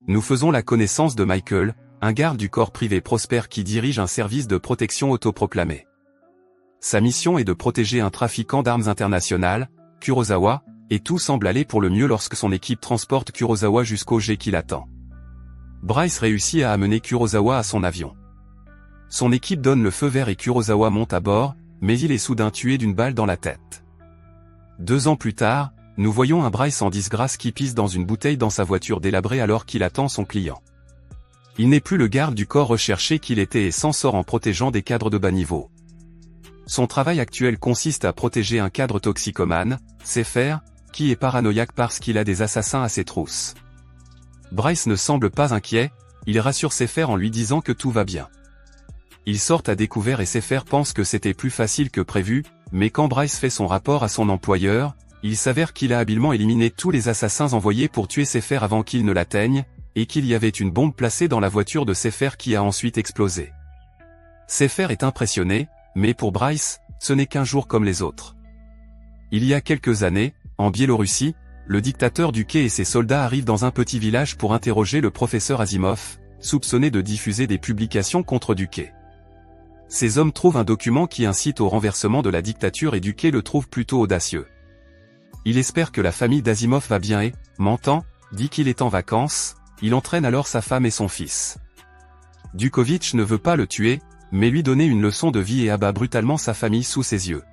Nous faisons la connaissance de Michael, un garde du corps privé prospère qui dirige un service de protection autoproclamé. Sa mission est de protéger un trafiquant d'armes international, Kurosawa, et tout semble aller pour le mieux lorsque son équipe transporte Kurosawa jusqu'au jet qui l'attend. Bryce réussit à amener Kurosawa à son avion. Son équipe donne le feu vert et Kurosawa monte à bord, mais il est soudain tué d'une balle dans la tête. 2 ans plus tard, nous voyons un Bryce en disgrâce qui pisse dans une bouteille dans sa voiture délabrée alors qu'il attend son client. Il n'est plus le garde du corps recherché qu'il était et s'en sort en protégeant des cadres de bas niveau. Son travail actuel consiste à protéger un cadre toxicomane, Sefer, qui est paranoïaque parce qu'il a des assassins à ses trousses. Bryce ne semble pas inquiet, il rassure Sefer en lui disant que tout va bien. Ils sortent à découvert et Sefer pense que c'était plus facile que prévu, mais quand Bryce fait son rapport à son employeur, il s'avère qu'il a habilement éliminé tous les assassins envoyés pour tuer Sefer avant qu'ils ne l'atteignent, et qu'il y avait une bombe placée dans la voiture de Sefer qui a ensuite explosé. Sefer est impressionné, mais pour Bryce, ce n'est qu'un jour comme les autres. Il y a quelques années, en Biélorussie, le dictateur Duque et ses soldats arrivent dans un petit village pour interroger le professeur Asimov, soupçonné de diffuser des publications contre Duque. Ces hommes trouvent un document qui incite au renversement de la dictature et Duque le trouve plutôt audacieux. Il espère que la famille d'Asimov va bien et, mentant, dit qu'il est en vacances, il entraîne alors sa femme et son fils. Dukovitch ne veut pas le tuer, mais lui donner une leçon de vie et abat brutalement sa famille sous ses yeux.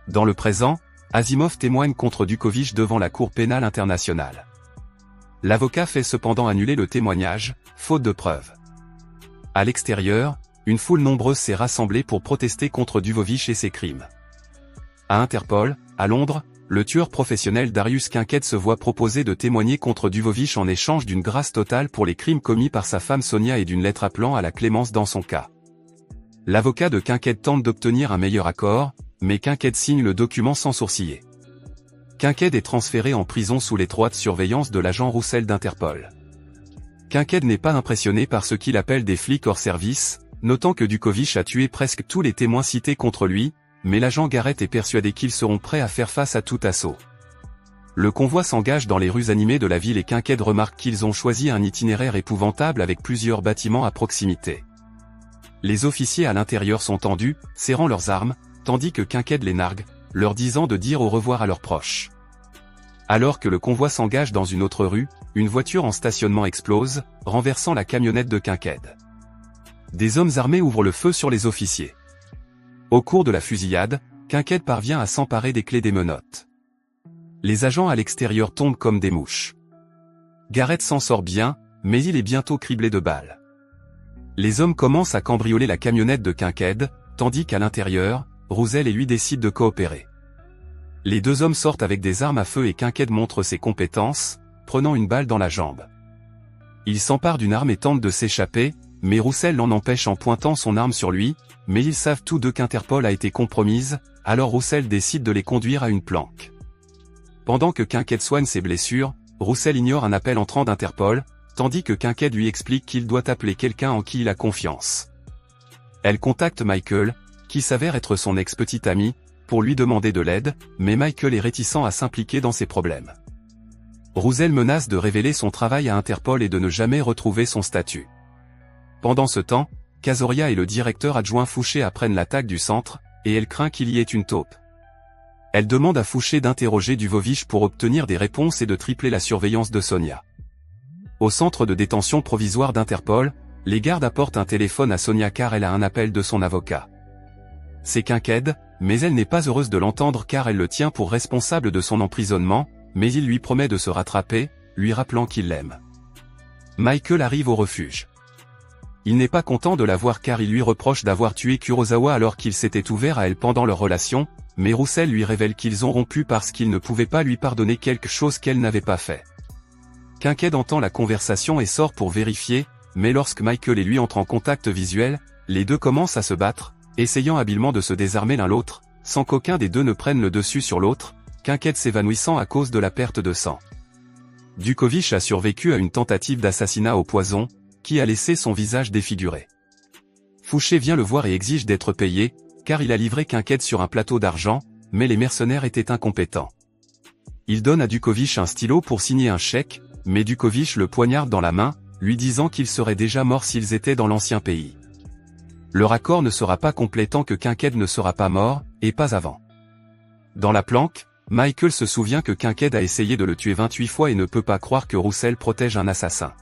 Dans le présent, Asimov témoigne contre Dukovitch devant la Cour pénale internationale. L'avocat fait cependant annuler le témoignage, faute de preuves. À l'extérieur, une foule nombreuse s'est rassemblée pour protester contre Dukovitch et ses crimes. À Interpol, à Londres, le tueur professionnel Darius Quinquet se voit proposer de témoigner contre Dukovitch en échange d'une grâce totale pour les crimes commis par sa femme Sonia et d'une lettre appelant à la clémence dans son cas. L'avocat de Quinquet tente d'obtenir un meilleur accord, mais Quinquet signe le document sans sourciller. Quinquet est transféré en prison sous l'étroite surveillance de l'agent Roussel d'Interpol. Quinquet n'est pas impressionné par ce qu'il appelle des flics hors service, notant que Dukovitch a tué presque tous les témoins cités contre lui, mais l'agent Garrett est persuadé qu'ils seront prêts à faire face à tout assaut. Le convoi s'engage dans les rues animées de la ville et Quinquet remarque qu'ils ont choisi un itinéraire épouvantable avec plusieurs bâtiments à proximité. Les officiers à l'intérieur sont tendus, serrant leurs armes, tandis que Quinquet les nargue, leur disant de dire au revoir à leurs proches. Alors que le convoi s'engage dans une autre rue, une voiture en stationnement explose, renversant la camionnette de Quinquet. Des hommes armés ouvrent le feu sur les officiers. Au cours de la fusillade, Quinquet parvient à s'emparer des clés des menottes. Les agents à l'extérieur tombent comme des mouches. Garrett s'en sort bien, mais il est bientôt criblé de balles. Les hommes commencent à cambrioler la camionnette de Quinquet, tandis qu'à l'intérieur, Roussel et lui décident de coopérer. Les 2 hommes sortent avec des armes à feu et Quinquet montre ses compétences, prenant une balle dans la jambe. Il s'empare d'une arme et tente de s'échapper, mais Roussel l'en empêche en pointant son arme sur lui, mais ils savent tous deux qu'Interpol a été compromise, alors Roussel décide de les conduire à une planque. Pendant que Quinquet soigne ses blessures, Roussel ignore un appel entrant d'Interpol, tandis que Quinquet lui explique qu'il doit appeler quelqu'un en qui il a confiance. Elle contacte Michael, qui s'avère être son ex-petit ami, pour lui demander de l'aide, mais Michael est réticent à s'impliquer dans ses problèmes. Roussel menace de révéler son travail à Interpol et de ne jamais retrouver son statut. Pendant ce temps, Kazoria et le directeur adjoint Fouché apprennent l'attaque du centre, et elle craint qu'il y ait une taupe. Elle demande à Fouché d'interroger Dukovitch pour obtenir des réponses et de tripler la surveillance de Sonia. Au centre de détention provisoire d'Interpol, les gardes apportent un téléphone à Sonia car elle a un appel de son avocat. C'est Quinquet, mais elle n'est pas heureuse de l'entendre car elle le tient pour responsable de son emprisonnement, mais il lui promet de se rattraper, lui rappelant qu'il l'aime. Michael arrive au refuge. Il n'est pas content de la voir car il lui reproche d'avoir tué Kurosawa alors qu'il s'était ouvert à elle pendant leur relation, mais Roussel lui révèle qu'ils ont rompu parce qu'il ne pouvait pas lui pardonner quelque chose qu'elle n'avait pas fait. Quinquet entend la conversation et sort pour vérifier, mais lorsque Michael et lui entrent en contact visuel, les deux commencent à se battre, essayant habilement de se désarmer l'un l'autre, sans qu'aucun des deux ne prenne le dessus sur l'autre, Quinquet s'évanouissant à cause de la perte de sang. Dukovitch a survécu à une tentative d'assassinat au poison, qui a laissé son visage défiguré. Fouché vient le voir et exige d'être payé, car il a livré Quinquet sur un plateau d'argent, mais les mercenaires étaient incompétents. Il donne à Dukovitch un stylo pour signer un chèque, mais Dukovic le poignarde dans la main, lui disant qu'ils seraient déjà morts s'ils étaient dans l'ancien pays. Leur accord ne sera pas complet tant que Kincaid ne sera pas mort, et pas avant. Dans la planque, Michael se souvient que Kincaid a essayé de le tuer 28 fois et ne peut pas croire que Roussel protège un assassin.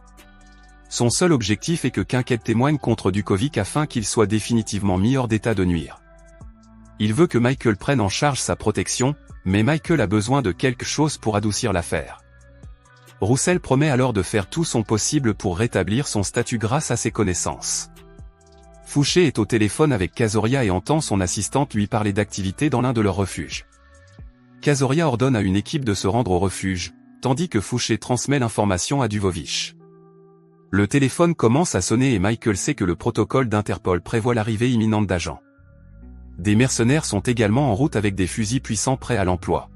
Son seul objectif est que Kincaid témoigne contre Dukovic afin qu'il soit définitivement mis hors d'état de nuire. Il veut que Michael prenne en charge sa protection, mais Michael a besoin de quelque chose pour adoucir l'affaire. Roussel promet alors de faire tout son possible pour rétablir son statut grâce à ses connaissances. Fouché est au téléphone avec Casoria et entend son assistante lui parler d'activités dans l'un de leurs refuges. Casoria ordonne à une équipe de se rendre au refuge, tandis que Fouché transmet l'information à Dukovic. Le téléphone commence à sonner et Michael sait que le protocole d'Interpol prévoit l'arrivée imminente d'agents. Des mercenaires sont également en route avec des fusils puissants prêts à l'emploi.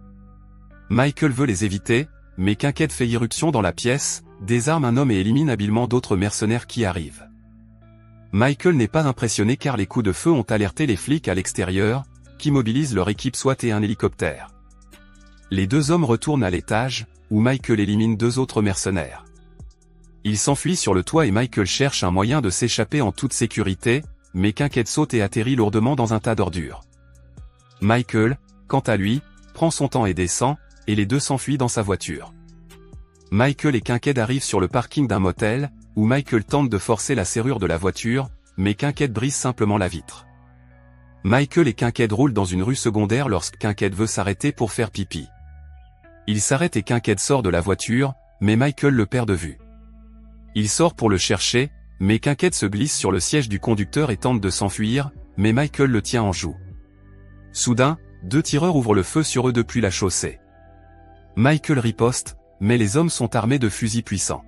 Michael veut les éviter, mais Kincaid fait irruption dans la pièce, désarme un homme et élimine habilement d'autres mercenaires qui arrivent. Michael n'est pas impressionné car les coups de feu ont alerté les flics à l'extérieur, qui mobilisent leur équipe SWAT et un hélicoptère. Les deux hommes retournent à l'étage, où Michael élimine deux autres mercenaires. Il s'enfuit sur le toit et Michael cherche un moyen de s'échapper en toute sécurité, mais Kincaid saute et atterrit lourdement dans un tas d'ordures. Michael, quant à lui, prend son temps et descend, et les deux s'enfuient dans sa voiture. Michael et Kincaid arrivent sur le parking d'un motel, où Michael tente de forcer la serrure de la voiture, mais Kincaid brise simplement la vitre. Michael et Kincaid roulent dans une rue secondaire lorsque Kincaid veut s'arrêter pour faire pipi. Il s'arrête et Kincaid sort de la voiture, mais Michael le perd de vue. Il sort pour le chercher, mais Kincaid se glisse sur le siège du conducteur et tente de s'enfuir, mais Michael le tient en joue. Soudain, deux tireurs ouvrent le feu sur eux depuis la chaussée. Michael riposte, mais les hommes sont armés de fusils puissants.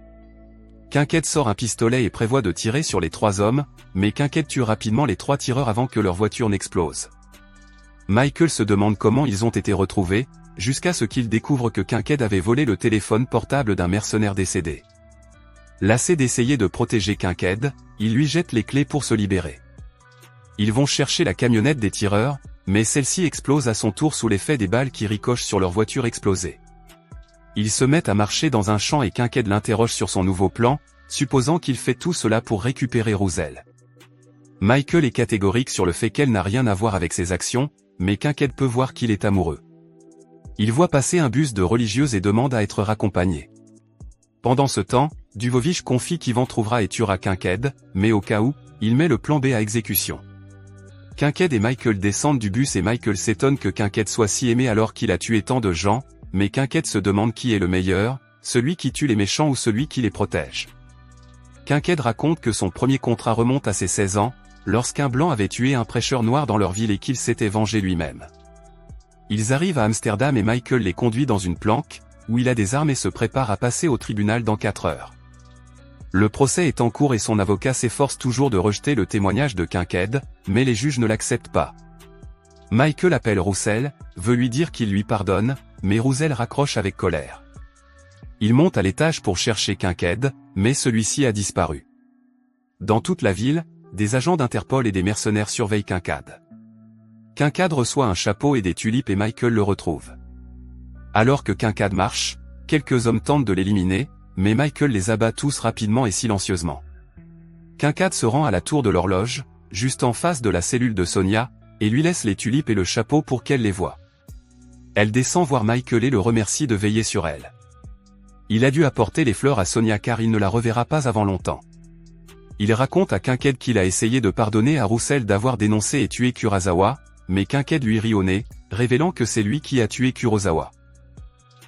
Kincaid sort un pistolet et prévoit de tirer sur les trois hommes, mais Kincaid tue rapidement les trois tireurs avant que leur voiture n'explose. Michael se demande comment ils ont été retrouvés, jusqu'à ce qu'il découvre que Kincaid avait volé le téléphone portable d'un mercenaire décédé. Lassé d'essayer de protéger Kincaid, il lui jette les clés pour se libérer. Ils vont chercher la camionnette des tireurs, mais celle-ci explose à son tour sous l'effet des balles qui ricochent sur leur voiture explosée. Ils se mettent à marcher dans un champ et Kincaid l'interroge sur son nouveau plan, supposant qu'il fait tout cela pour récupérer Roussel. Michael est catégorique sur le fait qu'elle n'a rien à voir avec ses actions, mais Kincaid peut voir qu'il est amoureux. Il voit passer un bus de religieuses et demande à être raccompagné. Pendant ce temps, Dukovic confie qu'Ivan trouvera et tuera Kincaid, mais au cas où, il met le plan B à exécution. Kincaid et Michael descendent du bus et Michael s'étonne que Kincaid soit si aimé alors qu'il a tué tant de gens, mais Kincaid se demande qui est le meilleur, celui qui tue les méchants ou celui qui les protège. Kincaid raconte que son premier contrat remonte à ses 16 ans, lorsqu'un blanc avait tué un prêcheur noir dans leur ville et qu'il s'était vengé lui-même. Ils arrivent à Amsterdam et Michael les conduit dans une planque, où il a des armes et se prépare à passer au tribunal dans 4 heures. Le procès est en cours et son avocat s'efforce toujours de rejeter le témoignage de Kincaid, mais les juges ne l'acceptent pas. Michael appelle Roussel, veut lui dire qu'il lui pardonne, mais Roussel raccroche avec colère. Il monte à l'étage pour chercher Kincaid, mais celui-ci a disparu. Dans toute la ville, des agents d'Interpol et des mercenaires surveillent Kincaid. Kincaid reçoit un chapeau et des tulipes et Michael le retrouve. Alors que Kincaid marche, quelques hommes tentent de l'éliminer, mais Michael les abat tous rapidement et silencieusement. Kincaid se rend à la tour de l'horloge, juste en face de la cellule de Sonia, et lui laisse les tulipes et le chapeau pour qu'elle les voie. Elle descend voir Michael et le remercie de veiller sur elle. Il a dû apporter les fleurs à Sonia car il ne la reverra pas avant longtemps. Il raconte à Kincaid qu'il a essayé de pardonner à Roussel d'avoir dénoncé et tué Kurosawa, mais Kincaid lui rit au nez, révélant que c'est lui qui a tué Kurosawa.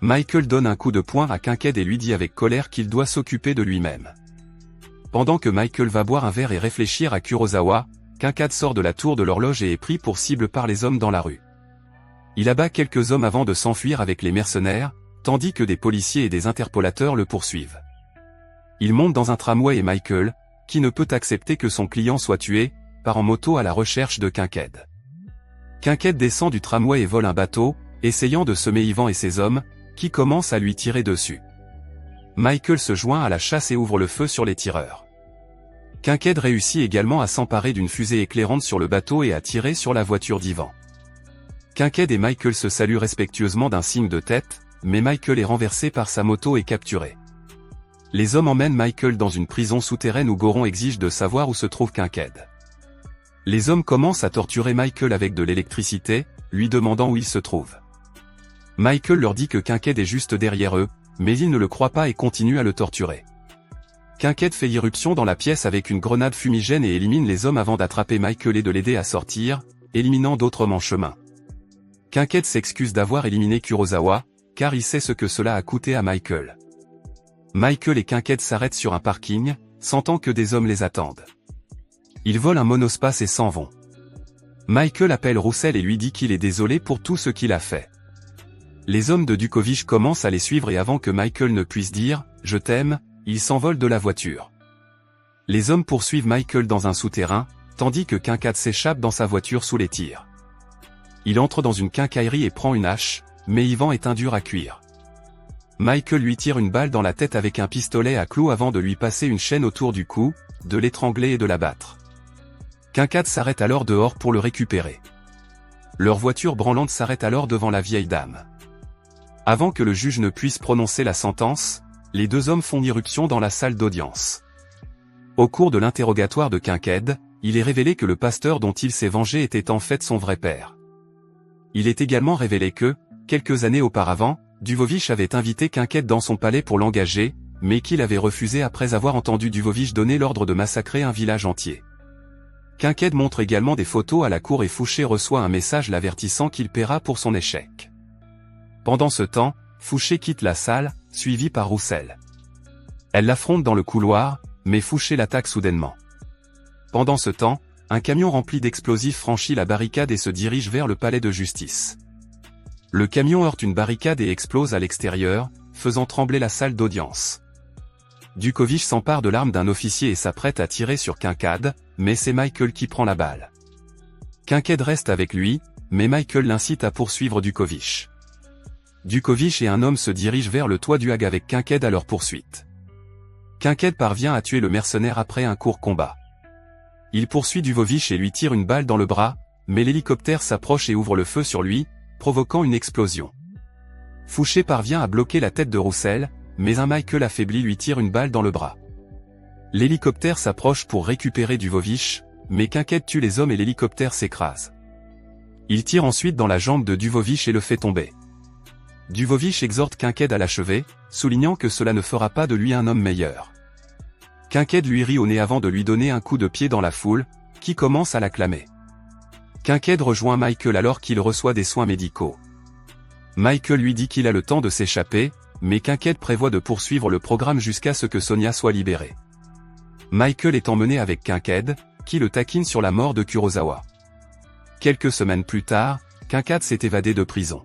Michael donne un coup de poing à Kincaid et lui dit avec colère qu'il doit s'occuper de lui-même. Pendant que Michael va boire un verre et réfléchir à Kurosawa, Kincaid sort de la tour de l'horloge et est pris pour cible par les hommes dans la rue. Il abat quelques hommes avant de s'enfuir avec les mercenaires, tandis que des policiers et des interpolateurs le poursuivent. Il monte dans un tramway et Michael, qui ne peut accepter que son client soit tué, part en moto à la recherche de Kincaid. Kincaid descend du tramway et vole un bateau, essayant de semer Ivan et ses hommes, qui commencent à lui tirer dessus. Michael se joint à la chasse et ouvre le feu sur les tireurs. Kincaid réussit également à s'emparer d'une fusée éclairante sur le bateau et à tirer sur la voiture d'Ivan. Kincaid et Michael se saluent respectueusement d'un signe de tête, mais Michael est renversé par sa moto et capturé. Les hommes emmènent Michael dans une prison souterraine où Goron exige de savoir où se trouve Kincaid. Les hommes commencent à torturer Michael avec de l'électricité, lui demandant où il se trouve. Michael leur dit que Kincaid est juste derrière eux, mais ils ne le croient pas et continuent à le torturer. Kincaid fait irruption dans la pièce avec une grenade fumigène et élimine les hommes avant d'attraper Michael et de l'aider à sortir, éliminant d'autres hommes en chemin. Kincaid s'excuse d'avoir éliminé Kurosawa, car il sait ce que cela a coûté à Michael. Michael et Kincaid s'arrêtent sur un parking, sentant que des hommes les attendent. Ils volent un monospace et s'en vont. Michael appelle Roussel et lui dit qu'il est désolé pour tout ce qu'il a fait. Les hommes de Dukovich commencent à les suivre et avant que Michael ne puisse dire « Je t'aime », ils s'envolent de la voiture. Les hommes poursuivent Michael dans un souterrain, tandis que Kincaid s'échappe dans sa voiture sous les tirs. Il entre dans une quincaillerie et prend une hache, mais Ivan est un dur à cuire. Michael lui tire une balle dans la tête avec un pistolet à clous avant de lui passer une chaîne autour du cou, de l'étrangler et de l'abattre. Kincaid s'arrête alors dehors pour le récupérer. Leur voiture branlante s'arrête alors devant la vieille dame. Avant que le juge ne puisse prononcer la sentence, les deux hommes font irruption dans la salle d'audience. Au cours de l'interrogatoire de Kincaid, il est révélé que le pasteur dont il s'est vengé était en fait son vrai père. Il est également révélé que, quelques années auparavant, Duvovich avait invité Kincaid dans son palais pour l'engager, mais qu'il avait refusé après avoir entendu Duvovich donner l'ordre de massacrer un village entier. Kincaid montre également des photos à la cour et Fouché reçoit un message l'avertissant qu'il paiera pour son échec. Pendant ce temps, Fouché quitte la salle, suivi par Roussel. Elle l'affronte dans le couloir, mais Fouché l'attaque soudainement. Pendant ce temps, un camion rempli d'explosifs franchit la barricade et se dirige vers le palais de justice. Le camion heurte une barricade et explose à l'extérieur, faisant trembler la salle d'audience. Dukovich s'empare de l'arme d'un officier et s'apprête à tirer sur Kincaid, mais c'est Michael qui prend la balle. Kincaid reste avec lui, mais Michael l'incite à poursuivre Dukovich. Dukovich et un homme se dirigent vers le toit du Hague avec Kincaid à leur poursuite. Kincaid parvient à tuer le mercenaire après un court combat. Il poursuit Duvovich et lui tire une balle dans le bras, mais l'hélicoptère s'approche et ouvre le feu sur lui, provoquant une explosion. Fouché parvient à bloquer la tête de Roussel, mais un Michael affaibli lui tire une balle dans le bras. L'hélicoptère s'approche pour récupérer Duvovich, mais Kincaid tue les hommes et l'hélicoptère s'écrase. Il tire ensuite dans la jambe de Duvovich et le fait tomber. Duvovich exhorte Kincaid à l'achever, soulignant que cela ne fera pas de lui un homme meilleur. Kincaid lui rit au nez avant de lui donner un coup de pied dans la foule, qui commence à l'acclamer. Kincaid rejoint Michael alors qu'il reçoit des soins médicaux. Michael lui dit qu'il a le temps de s'échapper, mais Kincaid prévoit de poursuivre le programme jusqu'à ce que Sonia soit libérée. Michael est emmené avec Kincaid, qui le taquine sur la mort de Kurosawa. Quelques semaines plus tard, Kincaid s'est évadé de prison.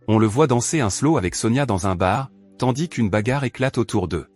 On le voit danser un slow avec Sonia dans un bar, tandis qu'une bagarre éclate autour d'eux.